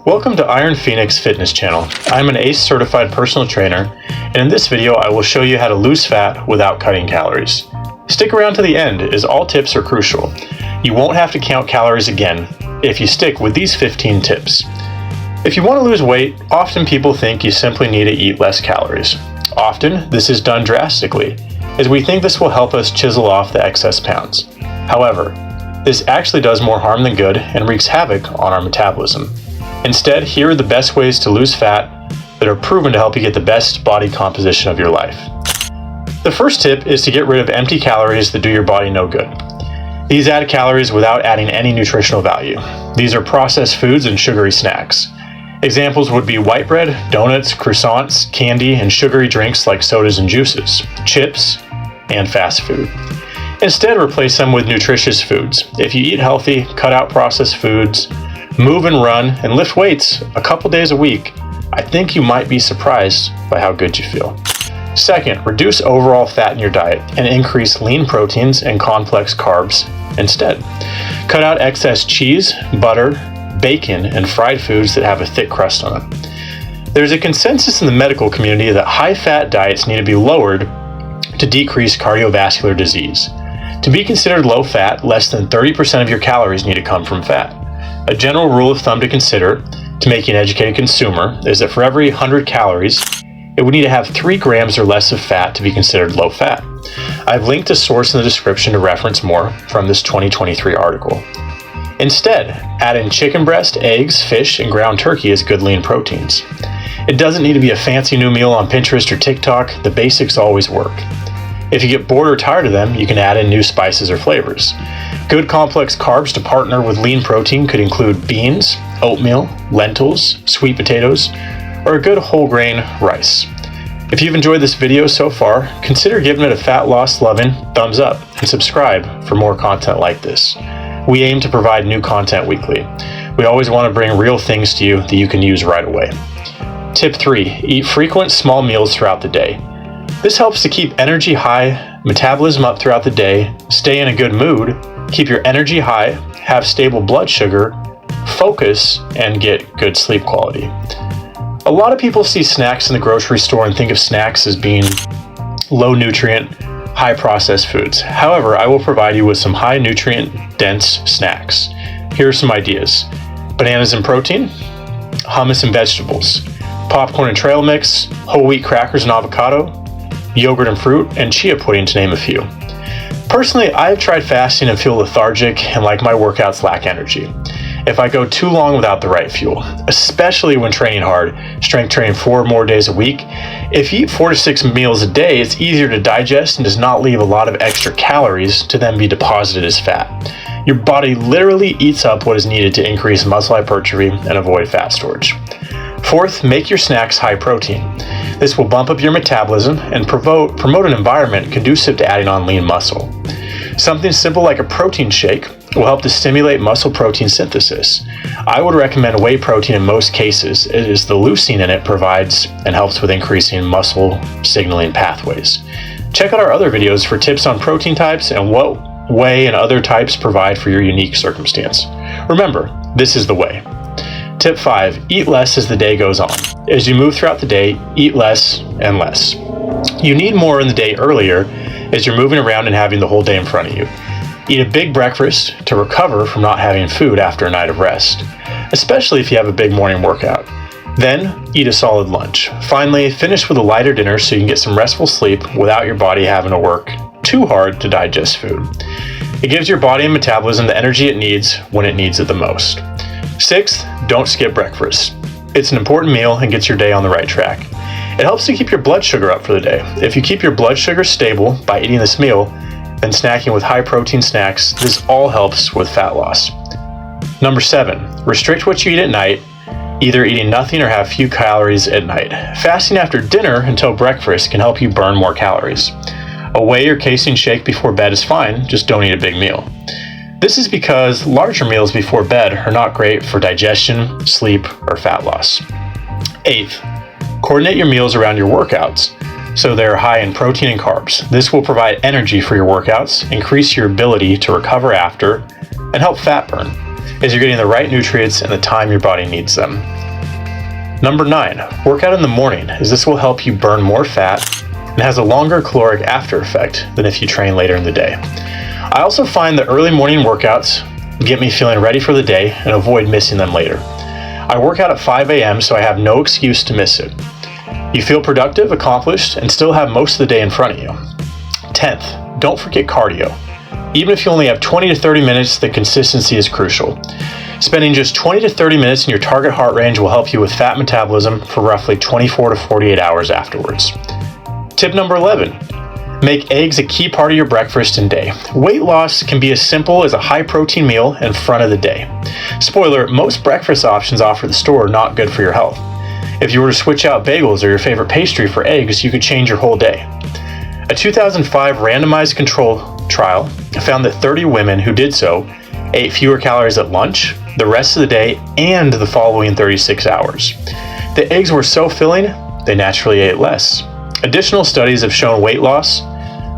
Welcome to Iron Phoenix Fitness Channel. I'm an ACE certified personal trainer, and in this video I will show you how to lose fat without cutting calories. Stick around to the end as all tips are crucial. You won't have to count calories again if you stick with these 15 tips. If you want to lose weight, often people think you simply need to eat less calories. Often this is done drastically, as we think this will help us chisel off the excess pounds. However, this actually does more harm than good and wreaks havoc on our metabolism. Instead, here are the best ways to lose fat that are proven to help you get the best body composition of your life. The first tip is to get rid of empty calories that do your body no good. These add calories without adding any nutritional value. These are processed foods and sugary snacks. Examples would be white bread, donuts, croissants, candy, and sugary drinks like sodas and juices, chips, and fast food. Instead, replace them with nutritious foods. If you eat healthy, cut out processed foods, move and run, and lift weights a couple days a week, I think you might be surprised by how good you feel. Second, reduce overall fat in your diet and increase lean proteins and complex carbs instead. Cut out excess cheese, butter, bacon, and fried foods that have a thick crust on them. There's a consensus in the medical community that high-fat diets need to be lowered to decrease cardiovascular disease. To be considered low-fat, less than 30% of your calories need to come from fat. A general rule of thumb to consider to make you an educated consumer is that for every 100 calories, it would need to have 3 grams or less of fat to be considered low-fat. I've linked a source in the description to reference more from this 2023 article. Instead, add in chicken breast, eggs, fish, and ground turkey as good lean proteins. It doesn't need to be a fancy new meal on Pinterest or TikTok. The basics always work. If you get bored or tired of them, you can add in new spices or flavors. Good complex carbs to partner with lean protein could include beans, oatmeal, lentils, sweet potatoes, or a good whole grain rice. If you've enjoyed this video so far, consider giving it a fat loss loving thumbs up and subscribe for more content like this. We aim to provide new content weekly. We always want to bring real things to you that you can use right away. Tip 3, eat frequent small meals throughout the day. This helps to keep energy high, metabolism up throughout the day, stay in a good mood, keep your energy high, have stable blood sugar, focus, and get good sleep quality. A lot of people see snacks in the grocery store and think of snacks as being low nutrient, high processed foods. However, I will provide you with some high nutrient dense snacks. Here are some ideas: bananas and protein, hummus and vegetables, popcorn and trail mix, whole wheat crackers and avocado, yogurt and fruit, and chia pudding, to name a few. Personally, I've tried fasting and feel lethargic and like my workouts lack energy if I go too long without the right fuel, especially when training hard, strength training 4 or more days a week. If you eat 4 to 6 meals a day, it's easier to digest and does not leave a lot of extra calories to then be deposited as fat. Your body literally eats up what is needed to increase muscle hypertrophy and avoid fat storage. Fourth, make your snacks high protein. This will bump up your metabolism and promote an environment conducive to adding on lean muscle. Something simple like a protein shake will help to stimulate muscle protein synthesis. I would recommend whey protein in most cases, as the leucine in it provides and helps with increasing muscle signaling pathways. Check out our other videos for tips on protein types and what whey and other types provide for your unique circumstance. Remember, this is the way. Tip 5, eat less as the day goes on. As you move throughout the day, eat less and less. You need more in the day earlier as you're moving around and having the whole day in front of you. Eat a big breakfast to recover from not having food after a night of rest, especially if you have a big morning workout. Then, eat a solid lunch. Finally, finish with a lighter dinner so you can get some restful sleep without your body having to work too hard to digest food. It gives your body and metabolism the energy it needs when it needs it the most. Sixth, don't skip breakfast. It's an important meal and gets your day on the right track. It helps to keep your blood sugar up for the day. If you keep your blood sugar stable by eating this meal, then snacking with high protein snacks, this all helps with fat loss. Number 7, restrict what you eat at night, either eating nothing or have few calories at night. Fasting after dinner until breakfast can help you burn more calories. A whey or casein shake before bed is fine, just don't eat a big meal. This is because larger meals before bed are not great for digestion, sleep, or fat loss. 8th, coordinate your meals around your workouts so they're high in protein and carbs. This will provide energy for your workouts, increase your ability to recover after, and help fat burn. as you're getting the right nutrients and the time your body needs them. Number 9, work out in the morning, as this will help you burn more fat and has a longer caloric after effect than if you train later in the day. I also find that early morning workouts get me feeling ready for the day and avoid missing them later. I work out at 5 a.m. so I have no excuse to miss it. You feel productive, accomplished, and still have most of the day in front of you. 10th, don't forget cardio. Even if you only have 20 to 30 minutes, the consistency is crucial. Spending just 20 to 30 minutes in your target heart range will help you with fat metabolism for roughly 24 to 48 hours afterwards. Tip number 11, make eggs a key part of your breakfast and day. Weight loss can be as simple as a high-protein meal in front of the day. Spoiler, most breakfast options offered at the store are not good for your health. If you were to switch out bagels or your favorite pastry for eggs, you could change your whole day. A 2005 randomized control trial found that 30 women who did so ate fewer calories at lunch, the rest of the day, and the following 36 hours. The eggs were so filling, they naturally ate less. Additional studies have shown weight loss,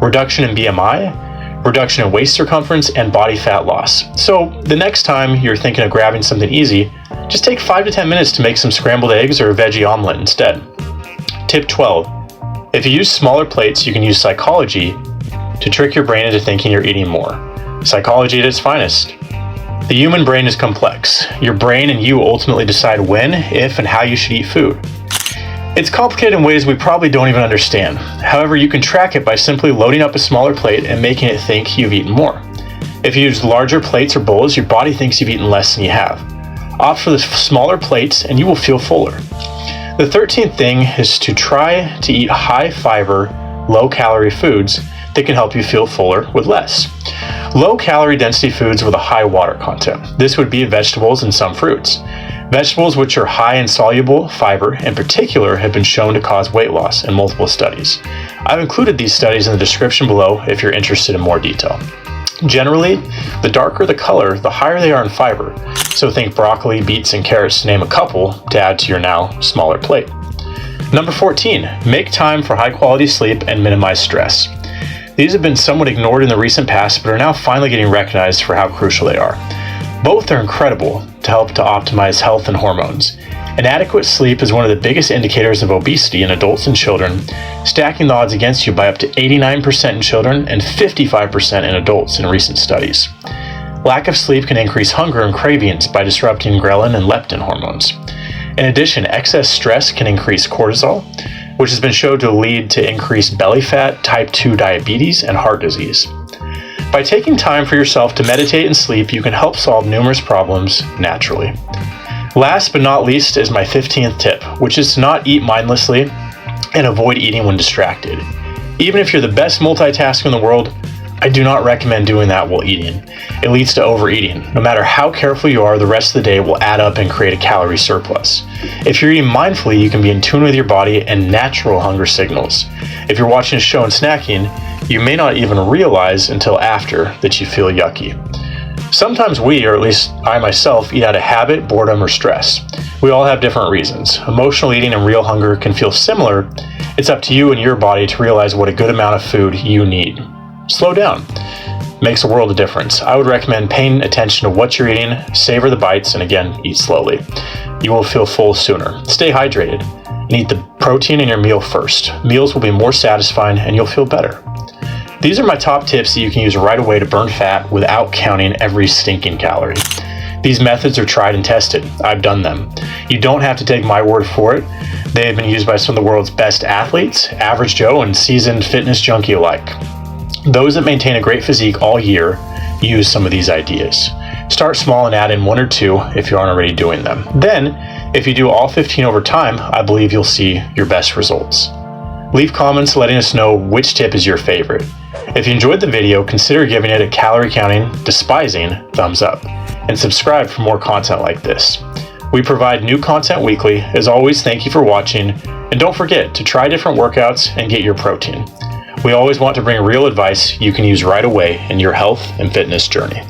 reduction in BMI, reduction in waist circumference, and body fat loss. So the next time you're thinking of grabbing something easy, just take 5 to 10 minutes to make some scrambled eggs or a veggie omelet instead. Tip 12. If you use smaller plates, you can use psychology to trick your brain into thinking you're eating more. Psychology at its finest. The human brain is complex. Your brain and you ultimately decide when, if, and how you should eat food. It's complicated in ways we probably don't even understand. However, you can track it by simply loading up a smaller plate and making it think you've eaten more. If you use larger plates or bowls, your body thinks you've eaten less than you have. Opt for the smaller plates and you will feel fuller. The 13th thing is to try to eat high fiber, low calorie foods that can help you feel fuller with less. Low calorie density foods with a high water content. This would be vegetables and some fruits. Vegetables which are high in soluble fiber in particular have been shown to cause weight loss in multiple studies. I've included these studies in the description below if you're interested in more detail. Generally, the darker the color, the higher they are in fiber. So think broccoli, beets, and carrots to name a couple to add to your now smaller plate. Number 14, make time for high quality sleep and minimize stress. These have been somewhat ignored in the recent past, but are now finally getting recognized for how crucial they are. Both are incredible to help to optimize health and hormones. Inadequate sleep is one of the biggest indicators of obesity in adults and children, stacking the odds against you by up to 89% in children and 55% in adults in recent studies. Lack of sleep can increase hunger and cravings by disrupting ghrelin and leptin hormones. In addition, excess stress can increase cortisol, which has been shown to lead to increased belly fat, type 2 diabetes, and heart disease. By taking time for yourself to meditate and sleep, you can help solve numerous problems naturally. Last but not least is my 15th tip, which is to not eat mindlessly and avoid eating when distracted. Even if you're the best multitasker in the world, I do not recommend doing that while eating. It leads to overeating. No matter how careful you are, the rest of the day will add up and create a calorie surplus. If you're eating mindfully, you can be in tune with your body and natural hunger signals. If you're watching a show and snacking, you may not even realize until after that you feel yucky. Sometimes we, or at least I myself, eat out of habit, boredom, or stress. We all have different reasons. Emotional eating and real hunger can feel similar. It's up to you and your body to realize what a good amount of food you need. Slow down. Makes a world of difference. I would recommend paying attention to what you're eating, savor the bites, and again, eat slowly. You will feel full sooner. Stay hydrated and eat the protein in your meal first. Meals will be more satisfying and you'll feel better. These are my top tips that you can use right away to burn fat without counting every stinking calorie. These methods are tried and tested. I've done them. You don't have to take my word for it. They have been used by some of the world's best athletes, average Joe, and seasoned fitness junkie alike. Those that maintain a great physique all year use some of these ideas. Start small and add in 1 or 2 if you aren't already doing them. Then, if you do all 15 over time, I believe you'll see your best results. Leave comments letting us know which tip is your favorite. If you enjoyed the video, consider giving it a calorie counting, despising thumbs up, and subscribe for more content like this. We provide new content weekly. As always, thank you for watching, and don't forget to try different workouts and get your protein. We always want to bring real advice you can use right away in your health and fitness journey.